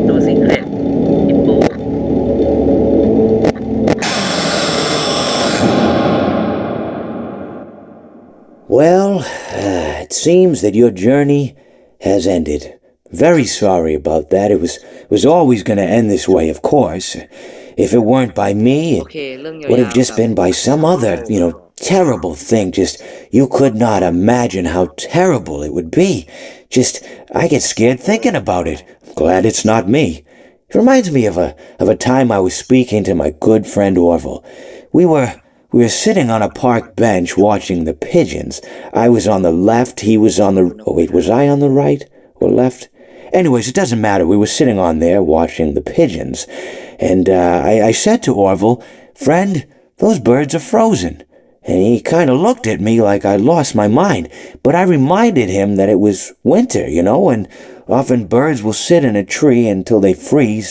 ดูสิเครตอิปู Well, it seems that your journey has ended. Very sorry about that. It was always going to end this way, of course. If it weren't by me, โอเค it เรื่องยา would ว have ๆ just กับ been by some other, terrible thing. Just, you could not imagine how terrible it would be. Just, I get scared thinking about it. I'm glad it's not me. It reminds me of a time I was speaking to my good friend Orville. We were sitting on a park bench watching the pigeons. I was on the left, he was on the... Oh, wait, was I on the right or left? Anyways, it doesn't matter. We were sitting on there watching the pigeons. And I said to Orville, "Friend, those birds are frozen." And he kind of looked at me like I lost my mind. But I reminded him that it was winter, and often birds will sit in a tree until they freeze.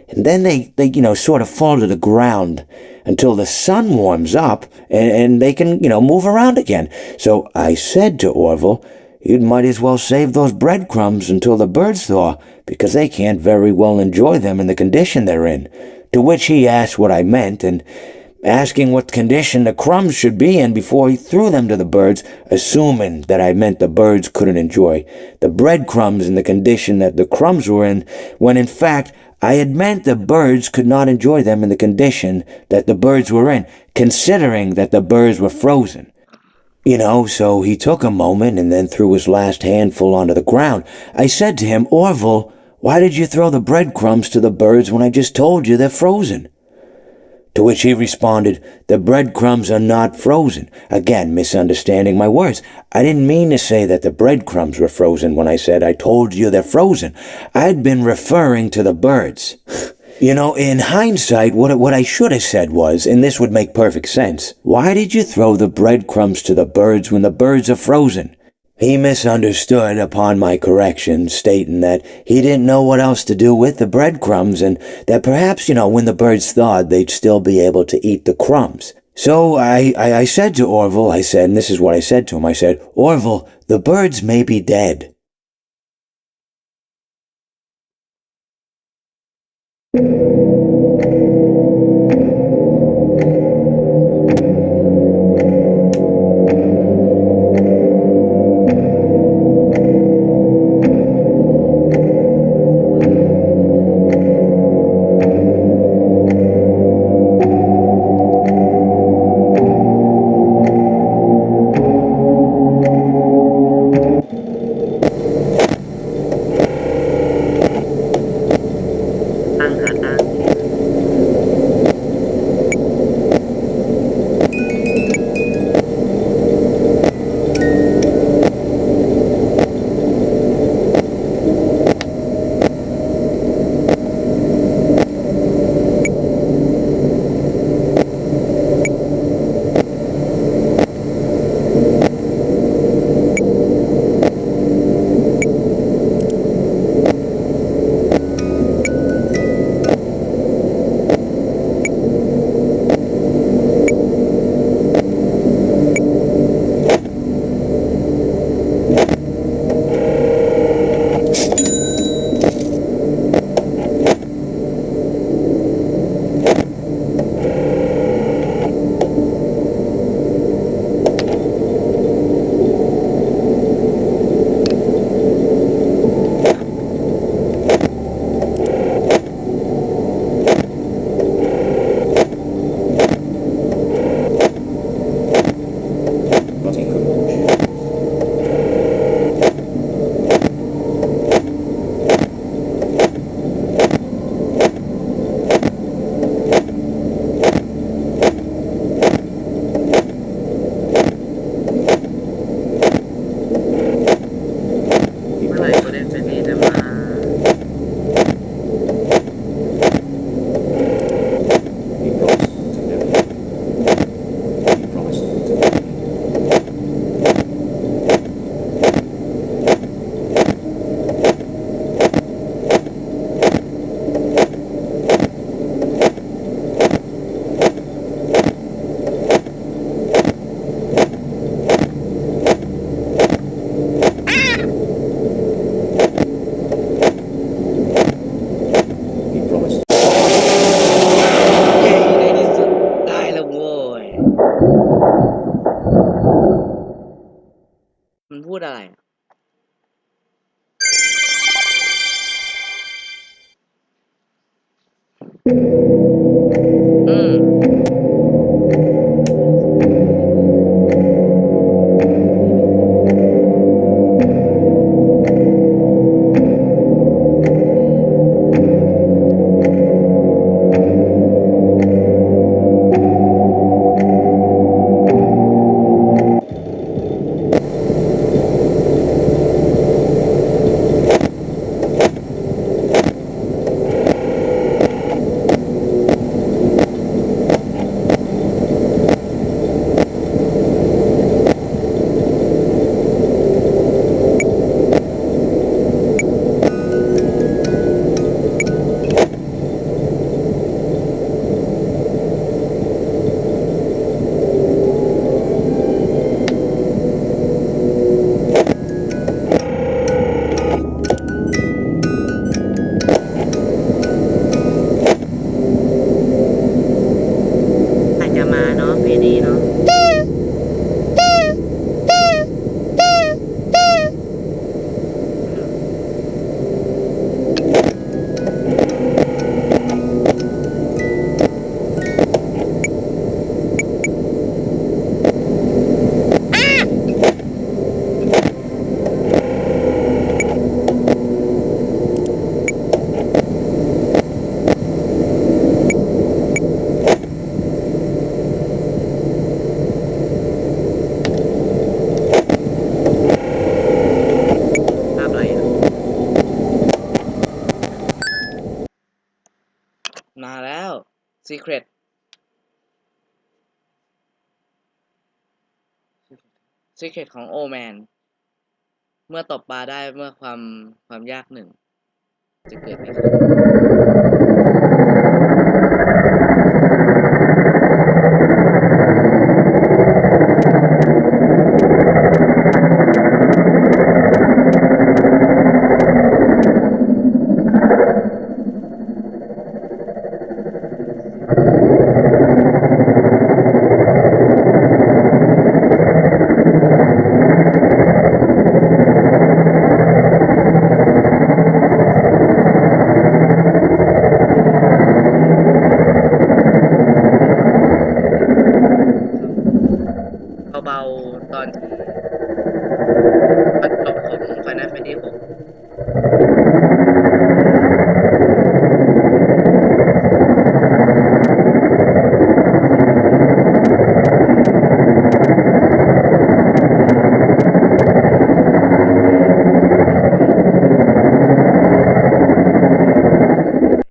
And then they sort of fall to the ground until the sun warms up and they can, move around again. So I said to Orville, "You might as well save those breadcrumbs until the birds thaw, because they can't very well enjoy them in the condition they're in." To which he asked what I meant, and asking what condition the crumbs should be in before he threw them to the birds, assuming that I meant the birds couldn't enjoy the breadcrumbs in the condition that the crumbs were in, when in fact I had meant the birds could not enjoy them in the condition that the birds were in, considering that the birds were frozen. So he took a moment and then threw his last handful onto the ground. I said to him, "Orville, why did you throw the breadcrumbs to the birds when I just told you they're frozen?" To which he responded, "The breadcrumbs are not frozen." Again, misunderstanding my words. I didn't mean to say that the breadcrumbs were frozen when I said I told you they're frozen. I'd been referring to the birds. In hindsight, what I should have said was, and this would make perfect sense, "Why did you throw the breadcrumbs to the birds when the birds are frozen?" He misunderstood upon my correction, stating that he didn't know what else to do with the breadcrumbs, and that perhaps, when the birds thawed, they'd still be able to eat the crumbs. So I said to Orville, and this is what I said to him, I said, "Orville, the birds may be dead." พูดอะไรอืมอาจจะมาเนาะเพลงนี้เนาะภาพอะไรอ่ะมาแล้ว Secret Secret ของโอแมนเมื่อตบปลาได้เมื่อความยากหนึ่งจะเกิดอะไรขึ้น